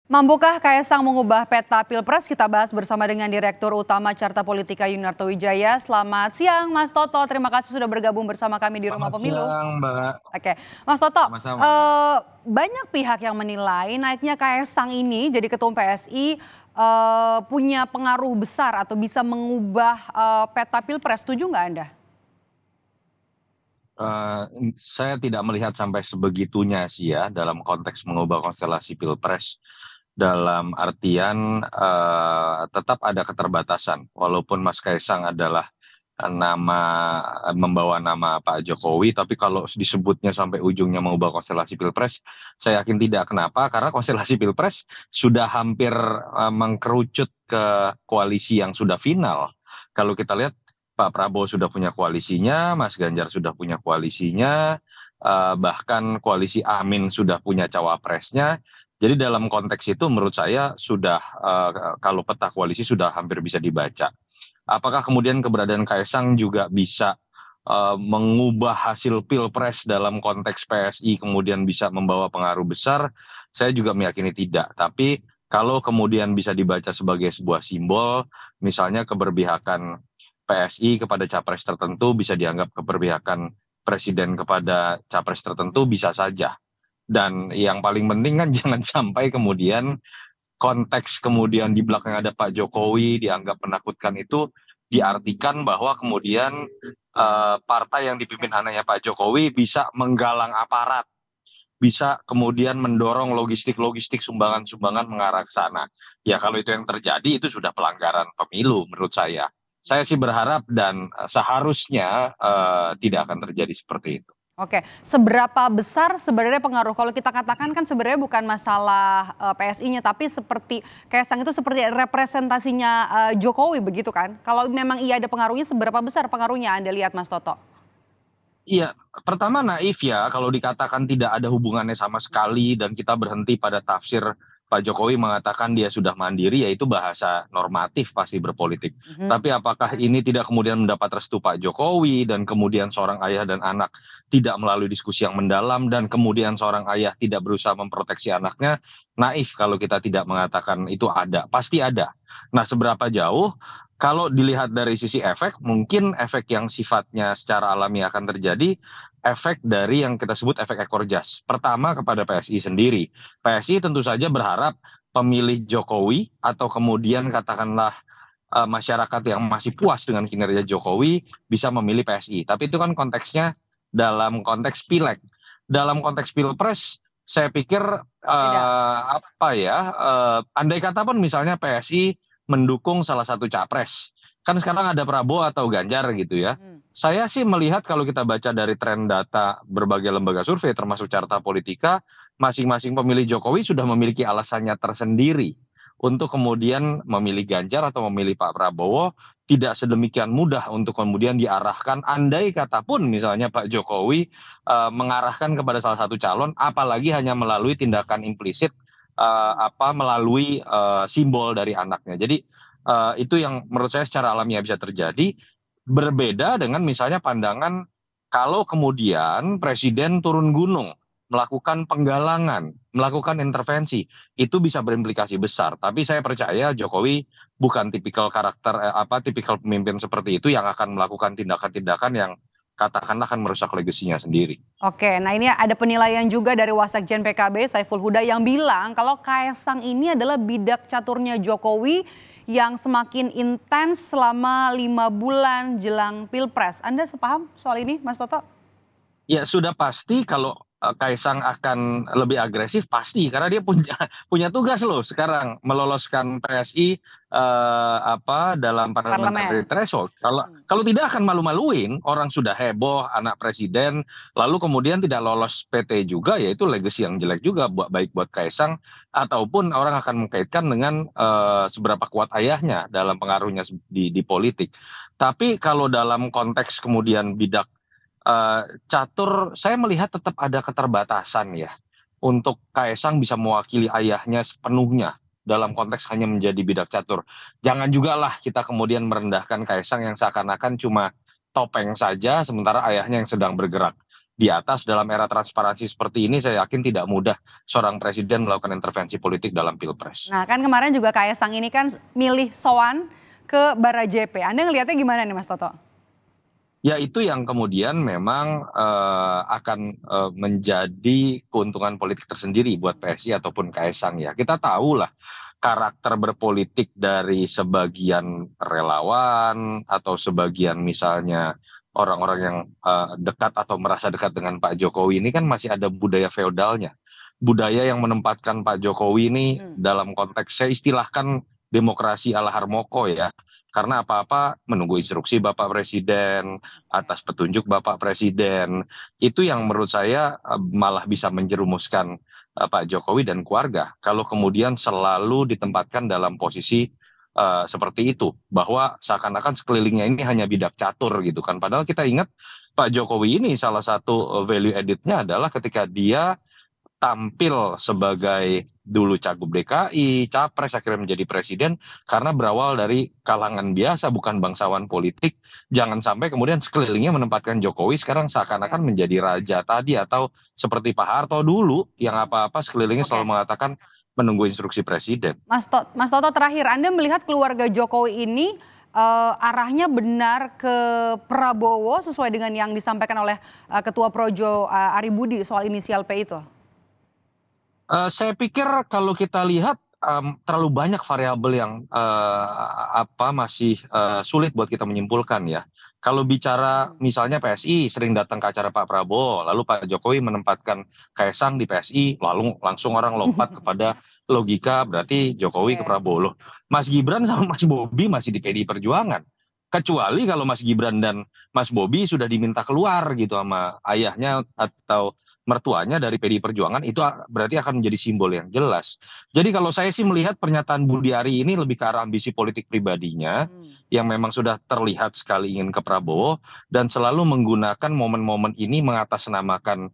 Mampukah Kaesang mengubah peta Pilpres? Kita bahas bersama dengan Direktur Utama Carta Politika Yunarto Wijaya. Selamat siang Mas Toto, terima kasih sudah bergabung bersama kami di Rumah Selamat Pemilu. siang, Mbak. Oke, Mas Toto, Sama-sama. banyak pihak yang menilai naiknya Kaesang ini jadi ketum PSI punya pengaruh besar atau bisa mengubah peta Pilpres. Setuju nggak Anda? Saya tidak melihat sampai sebegitunya sih ya dalam konteks mengubah konstelasi Pilpres. Dalam artian tetap ada keterbatasan. Walaupun Mas Kaisang adalah membawa nama Pak Jokowi, tapi kalau disebutnya sampai ujungnya mengubah konstelasi Pilpres, saya yakin tidak. Kenapa? Karena konstelasi Pilpres sudah hampir mengkerucut ke koalisi yang sudah final. Kalau kita lihat Pak Prabowo sudah punya koalisinya, Mas Ganjar sudah punya koalisinya, bahkan koalisi Amin sudah punya cawapresnya. Jadi dalam konteks itu menurut saya sudah kalau peta koalisi sudah hampir bisa dibaca. Apakah kemudian keberadaan Kaisang juga bisa mengubah hasil Pilpres dalam konteks PSI kemudian bisa membawa pengaruh besar? Saya juga meyakini tidak. Tapi kalau kemudian bisa dibaca sebagai sebuah simbol, misalnya keberpihakan PSI kepada capres tertentu bisa dianggap keberpihakan presiden kepada capres tertentu bisa saja. Dan yang paling penting kan jangan sampai kemudian konteks kemudian di belakang ada Pak Jokowi dianggap menakutkan itu diartikan bahwa kemudian partai yang dipimpin anaknya Pak Jokowi bisa menggalang aparat, bisa kemudian mendorong logistik-logistik sumbangan-sumbangan mengarah ke sana. Ya kalau itu yang terjadi itu sudah pelanggaran pemilu menurut saya. Saya sih berharap dan seharusnya tidak akan terjadi seperti itu. Oke, seberapa besar sebenarnya pengaruh? Kalau kita katakan kan sebenarnya bukan masalah PSI-nya, tapi seperti Kaesang itu seperti representasinya Jokowi begitu kan? Kalau memang iya ada pengaruhnya, seberapa besar pengaruhnya Anda lihat Mas Toto? Iya, pertama naif ya kalau dikatakan tidak ada hubungannya sama sekali dan kita berhenti pada tafsir Pak Jokowi mengatakan dia sudah mandiri, yaitu bahasa normatif pasti berpolitik. Mhm. Tapi apakah ini tidak kemudian mendapat restu Pak Jokowi dan kemudian seorang ayah dan anak tidak melalui diskusi yang mendalam dan kemudian seorang ayah tidak berusaha memproteksi anaknya? Naif kalau kita tidak mengatakan itu ada, pasti ada. Nah, seberapa jauh? Kalau dilihat dari sisi efek, mungkin efek yang sifatnya secara alami akan terjadi, efek dari yang kita sebut efek ekor jas. Pertama kepada PSI sendiri. PSI tentu saja berharap pemilih Jokowi atau kemudian katakanlah masyarakat yang masih puas dengan kinerja Jokowi bisa memilih PSI. Tapi itu kan konteksnya dalam konteks pileg. Dalam konteks pilpres, saya pikir Beda. andai kata pun misalnya PSI mendukung salah satu capres. Kan sekarang ada Prabowo atau Ganjar gitu ya. Hmm. Saya sih melihat kalau kita baca dari tren data berbagai lembaga survei termasuk Carta Politika, masing-masing pemilih Jokowi sudah memiliki alasannya tersendiri untuk kemudian memilih Ganjar atau memilih Pak Prabowo. Tidak sedemikian mudah untuk kemudian diarahkan andai kata pun misalnya Pak Jokowi mengarahkan kepada salah satu calon, apalagi hanya melalui tindakan implisit melalui simbol dari anaknya. Jadi itu yang menurut saya secara alamiah bisa terjadi. Berbeda dengan misalnya pandangan kalau kemudian presiden turun gunung, melakukan penggalangan, melakukan intervensi, itu bisa berimplikasi besar. Tapi saya percaya Jokowi bukan tipikal karakter tipikal pemimpin seperti itu yang akan melakukan tindakan-tindakan yang katakanlah akan merusak legasinya sendiri. Oke, nah ini ada penilaian juga dari Wasekjen PKB Saiful Huda yang bilang kalau Kaesang ini adalah bidak caturnya Jokowi yang semakin intens selama 5 bulan jelang Pilpres. Anda sepaham soal ini, Mas Toto? Ya sudah pasti kalau Kaisang akan lebih agresif pasti karena dia punya punya tugas loh sekarang meloloskan PSI dalam parliamentary Parlemen. threshold. Kalau kalau tidak akan malu-maluin, orang sudah heboh anak presiden lalu kemudian tidak lolos PT juga, ya itu legacy yang jelek juga baik buat Kaisang ataupun orang akan mengkaitkan dengan seberapa kuat ayahnya dalam pengaruhnya di politik. Tapi kalau dalam konteks kemudian bidak catur, saya melihat tetap ada keterbatasan ya untuk Kaisang bisa mewakili ayahnya sepenuhnya dalam konteks hanya menjadi bidak catur. Jangan juga lah kita kemudian merendahkan Kaisang yang seakan-akan cuma topeng saja sementara ayahnya yang sedang bergerak. di atas dalam era transparansi seperti ini, saya yakin tidak mudah seorang presiden melakukan intervensi politik dalam pilpres. Nah kan kemarin juga Kaesang ini kan milih sowan ke Barajepe. Anda ngelihatnya gimana nih Mas Toto? Ya itu yang kemudian memang akan menjadi keuntungan politik tersendiri buat PSI ataupun Kaesang ya. Kita tahu lah karakter berpolitik dari sebagian relawan atau sebagian misalnya orang-orang yang dekat atau merasa dekat dengan Pak Jokowi ini kan masih ada budaya feodalnya. Budaya yang menempatkan Pak Jokowi ini dalam konteks saya istilahkan demokrasi ala Harmoko ya. Karena apa-apa menunggu instruksi Bapak Presiden, atas petunjuk Bapak Presiden. Itu yang menurut saya malah bisa menjerumuskan Pak Jokowi dan keluarga. Kalau kemudian selalu ditempatkan dalam posisi seperti itu. Bahwa seakan-akan sekelilingnya ini hanya bidak catur gitu kan. Padahal kita ingat Pak Jokowi ini salah satu value added-nya adalah ketika dia tampil sebagai dulu cagup DKI, capres akhirnya menjadi presiden karena berawal dari kalangan biasa bukan bangsawan politik. Jangan sampai kemudian sekelilingnya menempatkan Jokowi sekarang seakan-akan menjadi raja tadi atau seperti Pak Harto dulu yang apa-apa sekelilingnya selalu mengatakan menunggu instruksi presiden. Mas Toto terakhir, Anda melihat keluarga Jokowi ini arahnya benar ke Prabowo sesuai dengan yang disampaikan oleh Ketua Projo Ari Budi soal inisial P itu? Saya pikir kalau kita lihat terlalu banyak variabel yang masih sulit buat kita menyimpulkan ya. Kalau bicara misalnya PSI sering datang ke acara Pak Prabowo, lalu Pak Jokowi menempatkan Kaesang di PSI, lalu langsung orang lompat kepada logika berarti Jokowi ke Prabowo. Loh, Mas Gibran sama Mas Bobi masih di PDI Perjuangan. Kecuali kalau Mas Gibran dan Mas Bobi sudah diminta keluar gitu sama ayahnya atau mertuanya dari PDI Perjuangan, itu berarti akan menjadi simbol yang jelas. Jadi kalau saya sih melihat pernyataan Budi Ari ini lebih ke arah ambisi politik pribadinya yang memang sudah terlihat sekali ingin ke Prabowo dan selalu menggunakan momen-momen ini mengatasnamakan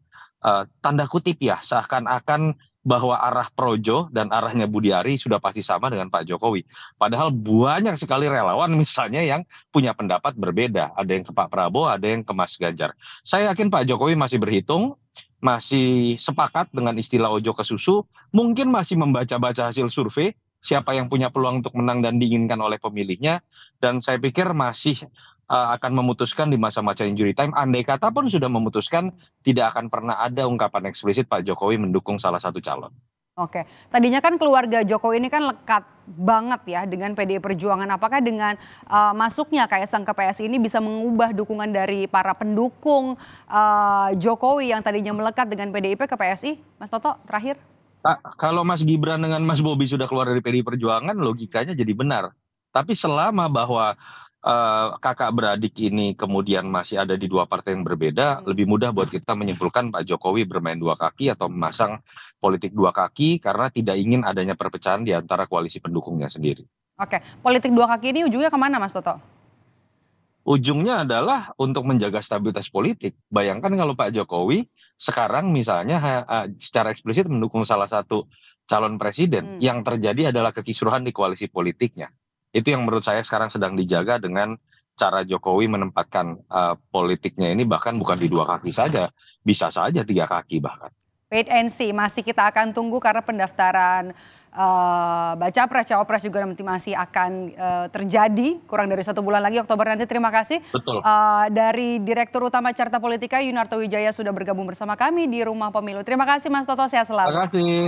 tanda kutip ya seakan-akan bahwa arah Projo dan arahnya Budi Ari sudah pasti sama dengan Pak Jokowi. Padahal banyak sekali relawan misalnya yang punya pendapat berbeda. Ada yang ke Pak Prabowo, ada yang ke Mas Ganjar. Saya yakin Pak Jokowi masih berhitung, masih sepakat dengan istilah ojo ke susu, mungkin masih membaca-baca hasil survei, siapa yang punya peluang untuk menang dan diinginkan oleh pemilihnya, dan saya pikir masih akan memutuskan di masa-masa injury time, andai kata pun sudah memutuskan, tidak akan pernah ada ungkapan eksplisit Pak Jokowi mendukung salah satu calon. Oke, tadinya kan keluarga Jokowi ini kan lekat banget ya dengan PDI Perjuangan. Apakah dengan masuknya Kaesang ke PSI ini bisa mengubah dukungan dari para pendukung Jokowi yang tadinya melekat dengan PDIP ke PSI? Mas Toto, terakhir. Kalau Mas Gibran dengan Mas Bobi sudah keluar dari PDI Perjuangan, logikanya jadi benar. Tapi selama bahwa kakak beradik ini kemudian masih ada di dua partai yang berbeda, lebih mudah buat kita menyimpulkan Pak Jokowi bermain dua kaki atau memasang politik dua kaki karena tidak ingin adanya perpecahan di antara koalisi pendukungnya sendiri. Oke, politik dua kaki ini ujungnya kemana Mas Toto? Ujungnya adalah untuk menjaga stabilitas politik. Bayangkan kalau Pak Jokowi sekarang misalnya secara eksplisit mendukung salah satu calon presiden, yang terjadi adalah kekisruhan di koalisi politiknya. Itu yang menurut saya sekarang sedang dijaga dengan cara Jokowi menempatkan politiknya ini bahkan bukan di dua kaki saja, bisa saja tiga kaki bahkan. Wait and see, masih kita akan tunggu karena pendaftaran baca pres, cawapres juga nanti masih akan terjadi kurang dari 1 bulan lagi Oktober nanti. Terima kasih. Betul. Dari Direktur Utama Carta Politika Yunarto Wijaya sudah bergabung bersama kami di Rumah Pemilu. Terima kasih Mas Toto, sehat selalu. Terima kasih.